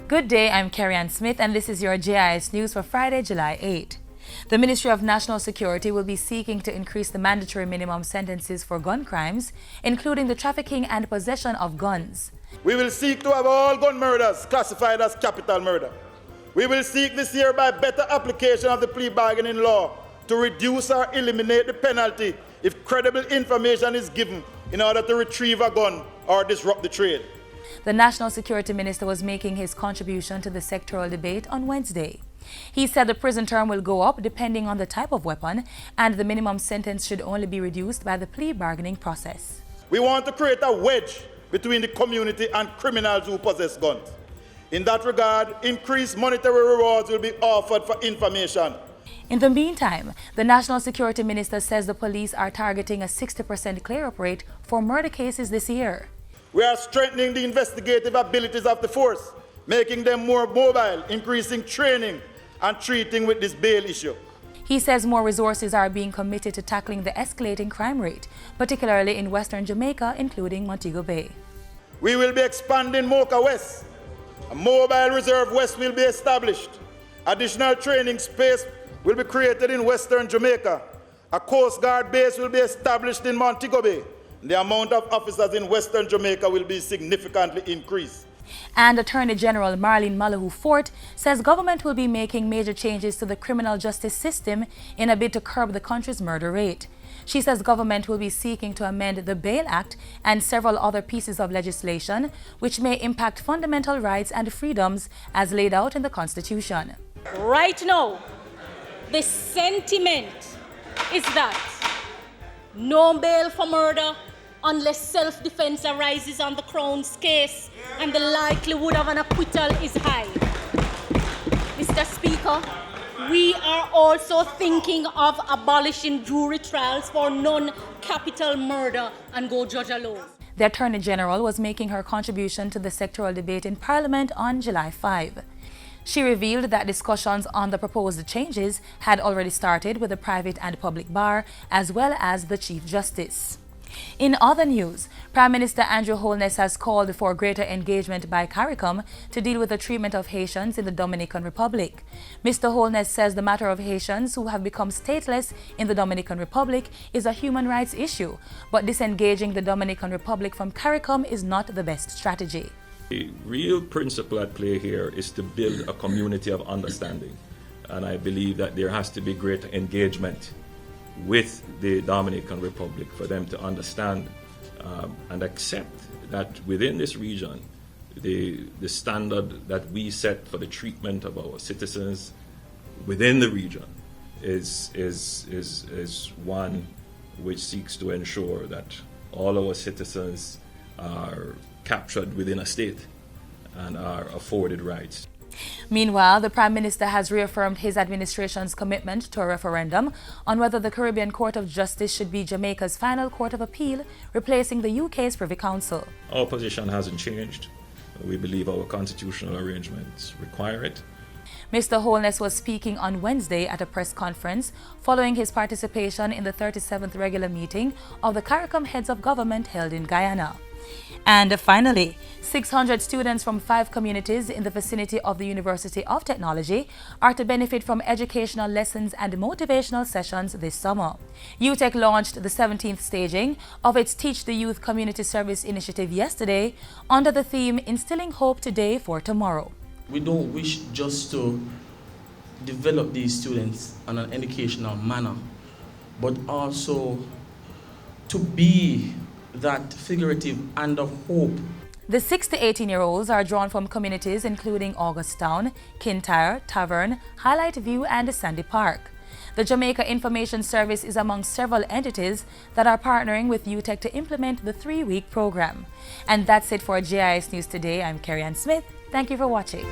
Good day, I'm Carrie-Ann Smith and this is your JIS News for Friday, July 8. The Ministry of National Security will be seeking to increase the mandatory minimum sentences for gun crimes, including the trafficking and possession of guns. We will seek to have all gun murders classified as capital murder. We will seek this year by better application of the plea bargaining law to reduce or eliminate the penalty if credible information is given in order to retrieve a gun or disrupt the trade. The National Security Minister was making his contribution to the sectoral debate on Wednesday. He said the prison term will go up depending on the type of weapon and the minimum sentence should only be reduced by the plea bargaining process. We want to create a wedge between the community and criminals who possess guns. In that regard, increased monetary rewards will be offered for information. In the meantime, the National Security Minister says the police are targeting a 60% clear-up rate for murder cases this year. We are strengthening the investigative abilities of the force, making them more mobile, increasing training and treating with this bail issue. He says more resources are being committed to tackling the escalating crime rate, particularly in western Jamaica, including Montego Bay. We will be expanding Mocha West. A mobile reserve west will be established. Additional training space will be created in western Jamaica. A Coast Guard base will be established in Montego Bay. The amount of officers in western Jamaica will be significantly increased. And Attorney General Marlene Malahoo Fort says government will be making major changes to the criminal justice system in a bid to curb the country's murder rate. She says government will be seeking to amend the Bail Act and several other pieces of legislation which may impact fundamental rights and freedoms as laid out in the Constitution. Right now, the sentiment is that no bail for murder unless self-defense arises on the Crown's case and the likelihood of an acquittal is high. Mr. Speaker, we are also thinking of abolishing jury trials for non-capital murder and go judge alone. The Attorney General was making her contribution to the sectoral debate in Parliament on July 5. She revealed that discussions on the proposed changes had already started with the private and public bar as well as the Chief Justice. In other news, Prime Minister Andrew Holness has called for greater engagement by CARICOM to deal with the treatment of Haitians in the Dominican Republic. Mr. Holness says the matter of Haitians who have become stateless in the Dominican Republic is a human rights issue, but disengaging the Dominican Republic from CARICOM is not the best strategy. The real principle at play here is to build a community of understanding, and I believe that there has to be greater engagement with the Dominican Republic for them to understand and accept that within this region, the standard that we set for the treatment of our citizens within the region is one which seeks to ensure that all our citizens are captured within a state and are afforded rights. Meanwhile, the Prime Minister has reaffirmed his administration's commitment to a referendum on whether the Caribbean Court of Justice should be Jamaica's final court of appeal, replacing the UK's Privy Council. Our position hasn't changed. We believe our constitutional arrangements require it. Mr. Holness was speaking on Wednesday at a press conference following his participation in the 37th regular meeting of the CARICOM Heads of Government held in Guyana. And finally, 600 students from 5 communities in the vicinity of the University of Technology are to benefit from educational lessons and motivational sessions this summer. UTech launched the 17th staging of its Teach the Youth Community Service initiative yesterday under the theme Instilling Hope Today for Tomorrow. We don't wish just to develop these students in an educational manner, but also to be that figurative and of hope. The 6 to 18-year-olds are drawn from communities including Augustown, Kintyre, Tavern, Highlight View and Sandy Park. The Jamaica Information Service is among several entities that are partnering with UTech to implement the 3-week program. And that's it for JIS News today. I'm Carrie-Ann Smith. Thank you for watching.